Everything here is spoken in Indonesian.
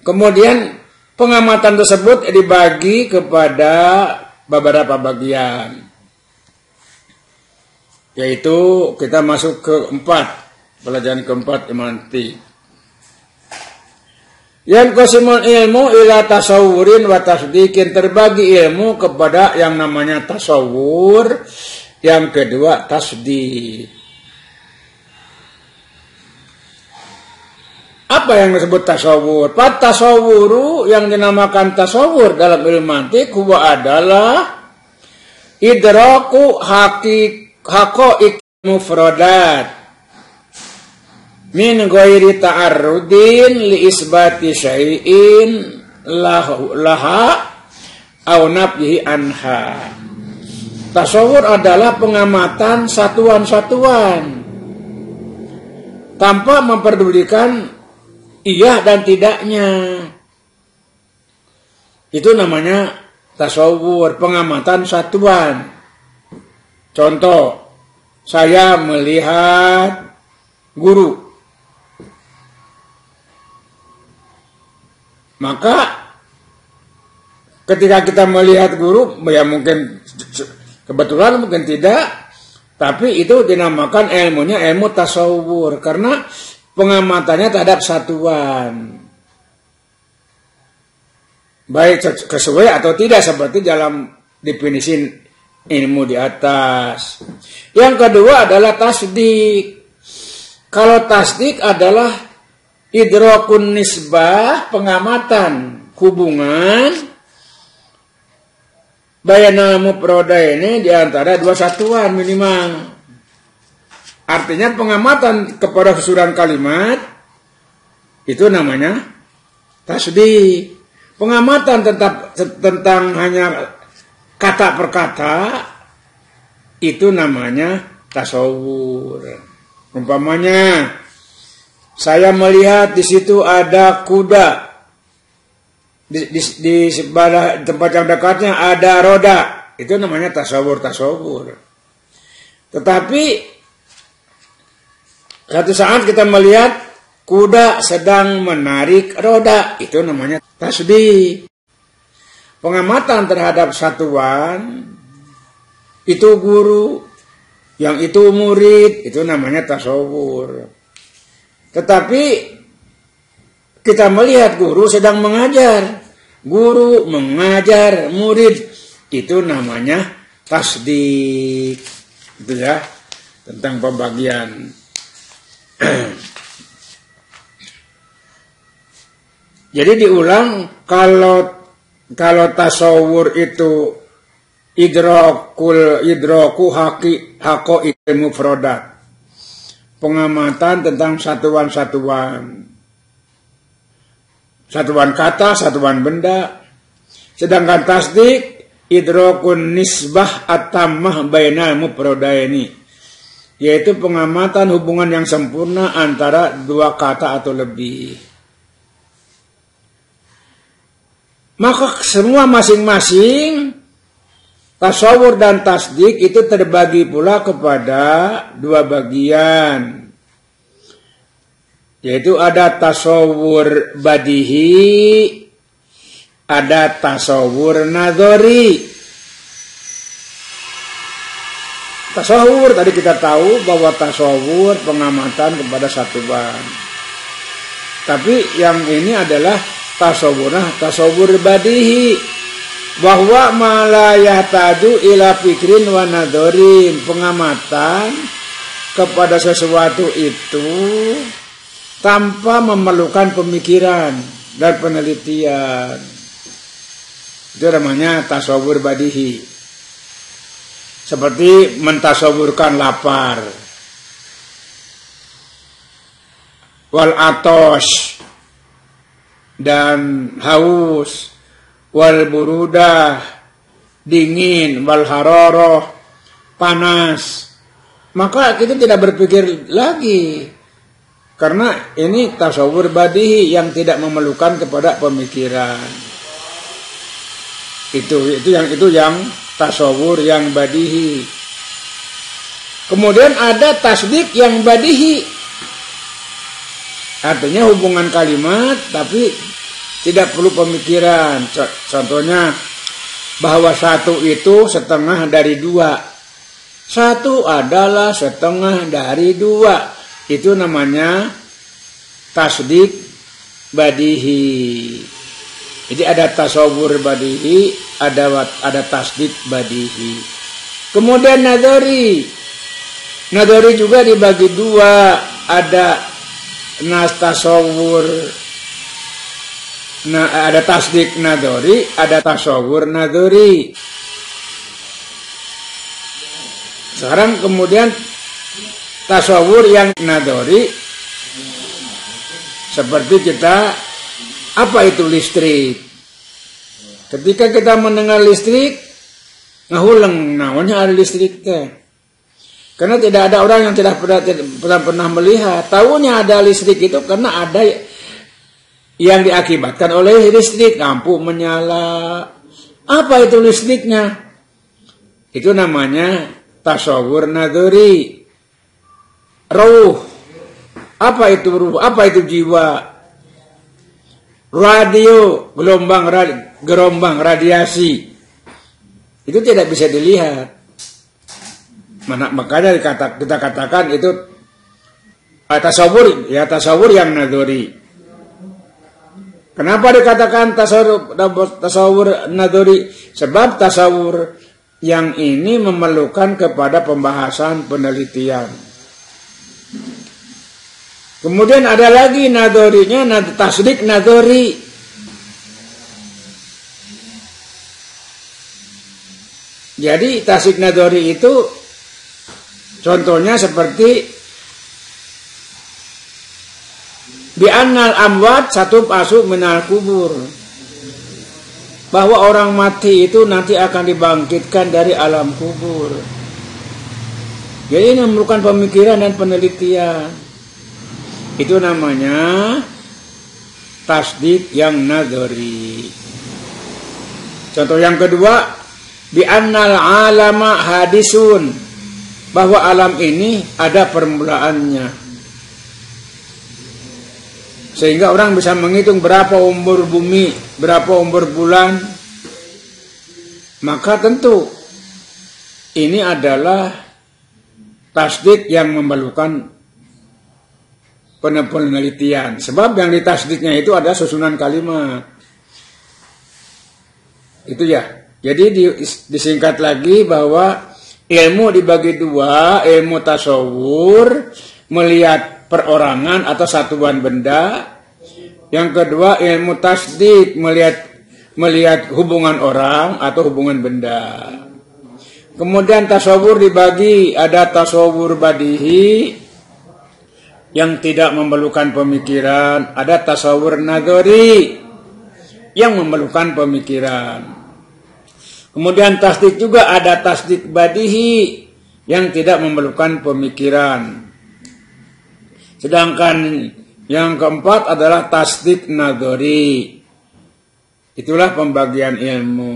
Kemudian pengamatan tersebut dibagi kepada beberapa bagian. Yaitu kita masuk ke pelajaran keempat mantik. Yang qasimul ilmu ila tasawurin wa tasdiqin, terbagi ilmu kepada yang namanya tasawur, yang kedua tasdiq. Apa yang disebut tasawur? Tasawuru yang dinamakan tasawur dalam ilmu mantik huwa adalah idraku haqaiq mufradat min ghairi ta'arrudin li isbati syai'in laha au nafyihi anha. Tasawur adalah pengamatan satuan-satuan tanpa memperdulikan iya dan tidaknya. Itu namanya tasawur, pengamatan satuan. Contoh, saya melihat guru. Maka ketika kita melihat guru, ya mungkin kebetulan, mungkin tidak, tapi itu dinamakan ilmunya ilmu tasawur karena pengamatannya terhadap satuan. Baik sesuai atau tidak seperti dalam definisi ilmu di atas. Yang kedua adalah tasdik. Kalau tasdik adalah idrakun nisbah, pengamatan hubungan bayanal mufradaini di antara dua satuan minimal. Artinya pengamatan kepada keseluruhan kalimat itu namanya tasdik. Pengamatan tentang hanya kata per kata itu namanya tasawur. Umpamanya saya melihat di situ ada kuda, di sebelah tempat yang dekatnya ada roda, itu namanya tasawur. Tetapi satu saat kita melihat kuda sedang menarik roda, itu namanya tasdik. Pengamatan terhadap satuan itu guru, yang itu murid, itu namanya tasawur. Tetapi kita melihat guru sedang mengajar, guru mengajar murid, itu namanya tasdik. Itu ya, tentang pembagian. Jadi diulang, kalau tasawur itu idraku haqaiq mufradat, pengamatan tentang satuan-satuan, satuan kata, satuan benda. Sedangkan tasdik idrakun nisbah at-tammah bainal mufradaini, yaitu pengamatan hubungan yang sempurna antara dua kata atau lebih. Maka semua masing-masing tasawur dan tasdik itu terbagi pula kepada dua bagian. Yaitu ada tasawur badihi, ada tasawur nadhari. Tasawur tadi kita tahu bahwa tasawur pengamatan kepada satuan. Tapi yang ini adalah tasawur badihi, bahwa malayah tadu ila fikrin wa nadhorin, pengamatan kepada sesuatu itu tanpa memerlukan pemikiran dan penelitian. Itu namanya tasawur badihi. Seperti mentasawurkan lapar, wal atos dan haus, wal burudah dingin, wal haroroh panas. Maka kita tidak berpikir lagi, karena ini tasawur badihi yang tidak memerlukan kepada pemikiran. Itu yang tasawur yang badihi. Kemudian ada tasdik yang badihi, artinya hubungan kalimat tapi tidak perlu pemikiran. Contohnya bahwa satu itu setengah dari dua. Satu adalah setengah dari dua. Itu namanya tasdik badihi. Jadi ada tasawur badihi, ada tasdik badihi. Kemudian nadori. Nadori juga dibagi dua. Ada tasawur, ada tasdik nadori, ada tasawur nadori. Sekarang kemudian tasawur yang nadori, seperti kita, apa itu listrik? Ketika kita mendengar listrik, ngahuleng namanya ada listrik teh. Karena tidak ada orang yang tidak pernah melihat. Tahunya ada listrik itu karena ada yang diakibatkan oleh listrik. Lampu menyala. Apa itu listriknya? Itu namanya tasawur nadori. Ruh. Apa itu ruh? Apa itu jiwa? Radio, gelombang radiasi. Itu tidak bisa dilihat. Makanya kita katakan itu tasawur yang nadori. Kenapa dikatakan tasawur nadori? Sebab tasawur yang ini memerlukan kepada pembahasan penelitian. Kemudian ada lagi nadorinya, tasdik nadori. Jadi tasdik nadori itu contohnya seperti bi'annal amwat satu pasuk minal kubur. Bahwa orang mati itu nanti akan dibangkitkan dari alam kubur. Jadi ini memerlukan pemikiran dan penelitian. Itu namanya tasdik yang nadori. Contoh yang kedua, bi'annal alama hadisun. Bahwa alam ini ada permulaannya. Sehingga orang bisa menghitung berapa umur bumi, berapa umur bulan. Maka tentu ini adalah tasdik yang memerlukan penelitian. Sebab yang ditasdiknya itu ada susunan kalimat. Itu ya. Jadi disingkat lagi bahwa ilmu dibagi dua, ilmu tasawur, melihat perorangan atau satuan benda. Yang kedua ilmu tasdik, melihat hubungan orang atau hubungan benda. Kemudian tasawur dibagi, ada tasawur badihi yang tidak memerlukan pemikiran, ada tasawur nadori yang memerlukan pemikiran. Kemudian tasdik juga ada tasdik badihi yang tidak memerlukan pemikiran. Sedangkan yang keempat adalah tasdik nadori. Itulah pembagian ilmu.